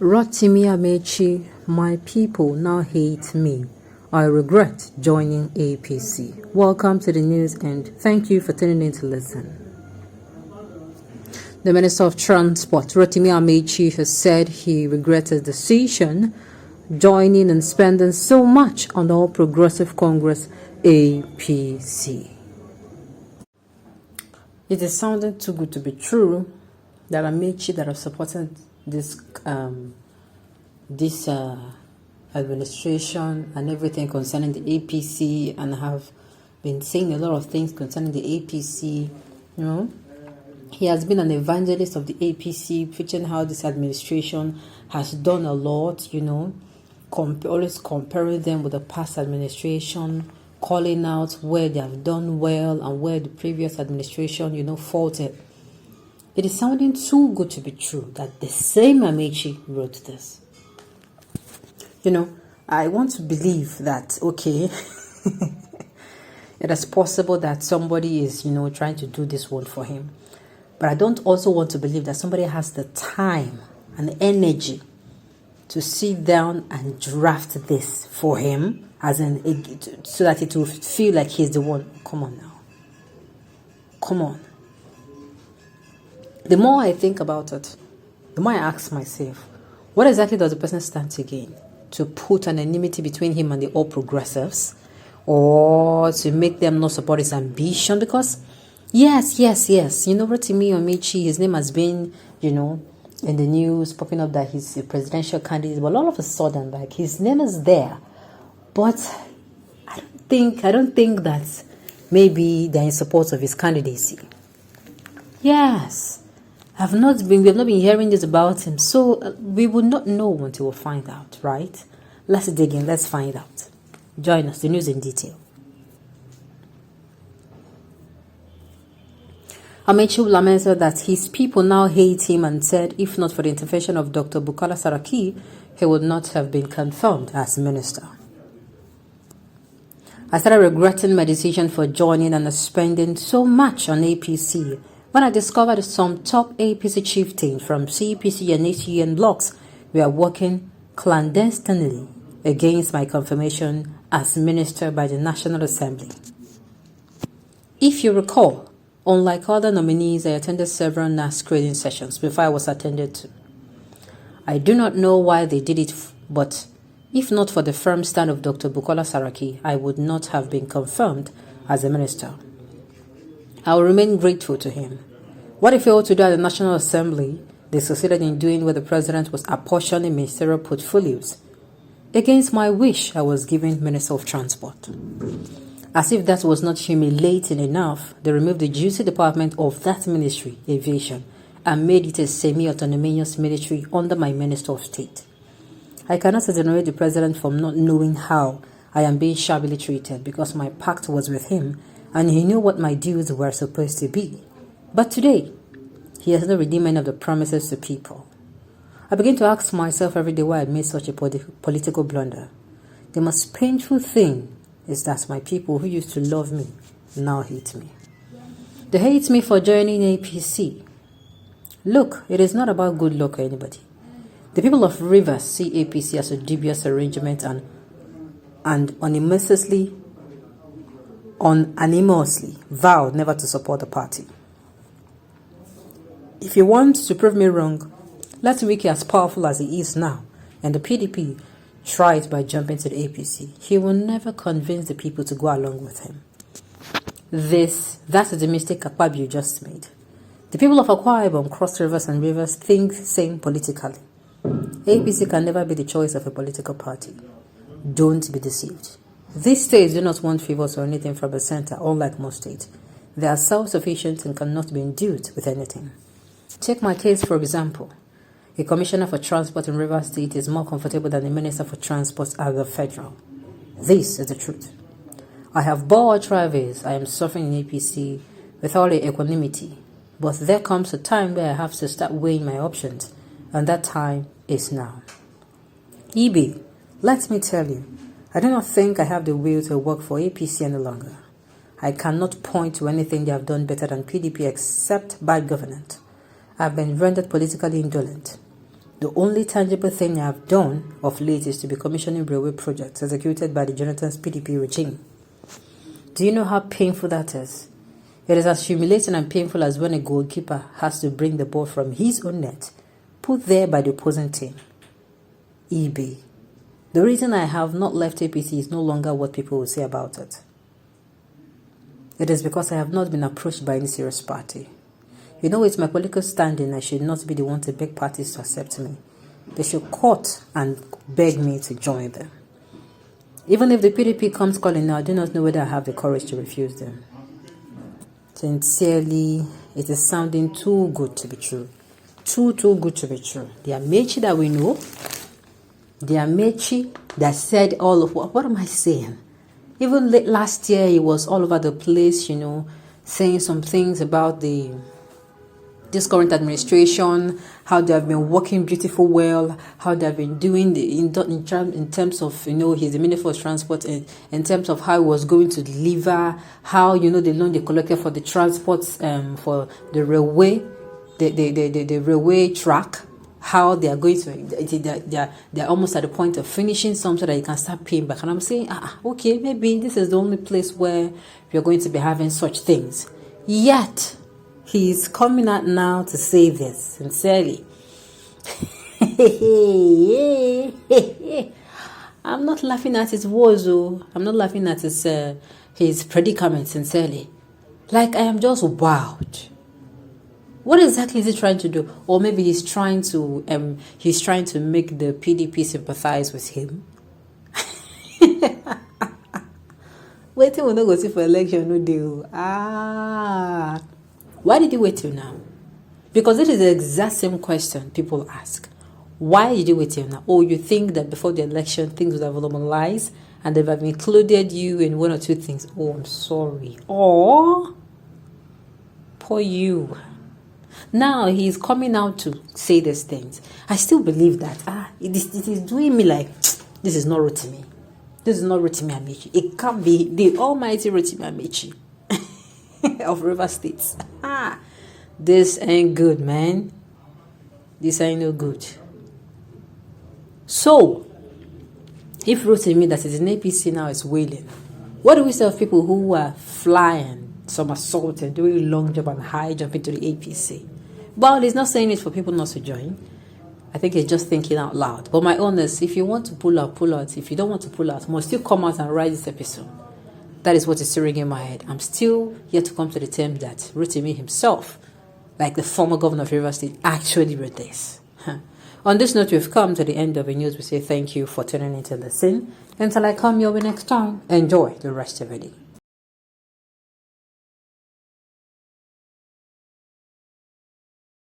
Ameachi, my people now hate me. I regret joining APC. Welcome to the news and thank you for tuning in to listen. The Minister of Transport, Ameachi, has said he regrets his decision joining and spending so much on the All Progressive Congress APC. It is sounding too good to be true that Ameachi that have supported this administration and everything concerning the APC and have been saying a lot of things concerning the APC, he has been an evangelist of the APC, preaching how this administration has done a lot, always comparing them with the past administration, calling out where they have done well and where the previous administration, faulted. It is sounding too good to be true that the same Ameachi wrote this. I want to believe that, okay, it is possible that somebody is, trying to do this one for him. But I don't also want to believe that somebody has the time and energy to sit down and draft this for him, as in, so that it will feel like he's the one. Come on now. Come on. The more I think about it, the more I ask myself, what exactly does the person stand to gain? To put an enmity between him and the All Progressives? Or to make them not support his ambition? Because, yes. Rotimi Ameachi, his name has been, in the news, popping up that he's a presidential candidate. But all of a sudden, his name is there. But I don't think that maybe they're in support of his candidacy. Yes. We have not been hearing this about him, so we will not know until we find out, right? Let's dig in, let's find out. Join us, the news in detail. Ameachi lamented that his people now hate him and said if not for the intervention of Dr. Bukola Saraki, he would not have been confirmed as minister. I started regretting my decision for joining and spending so much on APC when I discovered some top APC chieftains from CPC and ACN blocks were working clandestinely against my confirmation as minister by the National Assembly. If you recall, unlike other nominees, I attended several NAS grading sessions before I was attended to. I do not know why they did it, but if not for the firm stand of Dr. Bukola Saraki, I would not have been confirmed as a minister. I will remain grateful to him. What he failed to do at the National Assembly, they succeeded in doing where the president was apportioning ministerial portfolios. Against my wish, I was given Minister of Transport. As if that was not humiliating enough, they removed the juicy department of that ministry, aviation, and made it a semi-autonomous ministry under my Minister of State. I cannot exonerate the president from not knowing how I am being shabbily treated because my pact was with him and he knew what my dues were supposed to be. But today, he has not redeemed any of the promises to people. I begin to ask myself every day why I made such a political blunder. The most painful thing is that my people who used to love me now hate me. They hate me for joining APC. Look, it is not about good luck or anybody. The people of Rivers see APC as a dubious arrangement and unanimously vowed never to support the party. If you want to prove me wrong, let Wike, as powerful as he is now, and the PDP try it by jumping to the APC. He will never convince the people to go along with him. That's the mistake Akpabio just made. The people of Akwa Ibom, Cross Rivers and Rivers think same politically. APC can never be the choice of a political party. Don't be deceived. These states do not want favors or anything from the center, unlike most states. They are self-sufficient and cannot be endued with anything. Take my case, for example. A commissioner for transport in Rivers State is more comfortable than a minister for transport at the federal. This is the truth. I have bore travails. I am suffering in APC with all the equanimity. But there comes a time where I have to start weighing my options, and that time is now. EB, let me tell you, I do not think I have the will to work for APC any longer. I cannot point to anything they have done better than PDP except bad governance. I have been rendered politically indolent. The only tangible thing I have done of late is to be commissioning railway projects executed by the Jonathan's PDP regime. Do you know how painful that is? It is as humiliating and painful as when a goalkeeper has to bring the ball from his own net, put there by the opposing team. EB. The reason I have not left APC is no longer what people will say about it. It is because I have not been approached by any serious party. You know, it's my political standing. I should not be the one to beg parties to accept me. They should court and beg me to join them. Even if the PDP comes calling now, I do not know whether I have the courage to refuse them. Sincerely, it is sounding too good to be true. Too good to be true. The Ameachi that we know, the Ameachi that said all of what am I saying? Even late last year, he was all over the place, saying some things about this current administration, how they have been working beautiful well, how they have been doing in terms of, he's the Minister for Transport, in terms of how he was going to deliver, how, the loan they collected for the transport, for the railway, the railway track, how they are going to, they're almost at the point of finishing some so that you can start paying back. And I'm saying, okay, maybe this is the only place where you're going to be having such things. Yet, he's coming out now to say this, sincerely. I'm not laughing at his words, I'm not laughing at his predicament, sincerely. Like, I am just wowed. What exactly is he trying to do? Or maybe he's trying to make the PDP sympathize with him. Waiting will not go see for election, no deal. Why did you wait till now? Because it is the exact same question people ask. Why did you wait till now? Oh, you think that before the election things would have normalized and they've have included you in one or two things? Oh, I'm sorry. Oh, poor you. Now he's coming out to say these things. I still believe that it is doing me like this is not Rotimi. This is not Rotimi Ameachi. It can't be the almighty Rotimi Ameachi of River State. This ain't good, man. This ain't no good. So, if Rotimi that is in APC now is wailing, what do we say of people who are flying, somersaulting, doing a long jump and high jump into the APC? Well, he's not saying it for people not to join. I think he's just thinking out loud. But my own is, if you want to pull out, pull out. If you don't want to pull out, must still come out and write this episode. That is what is stirring in my head. I'm still yet to come to the term that Rotimi himself, like the former governor of River State, actually wrote this. On this note, we've come to the end of the news. We say thank you for tuning into the scene. Until I come your way next time, enjoy the rest of the day.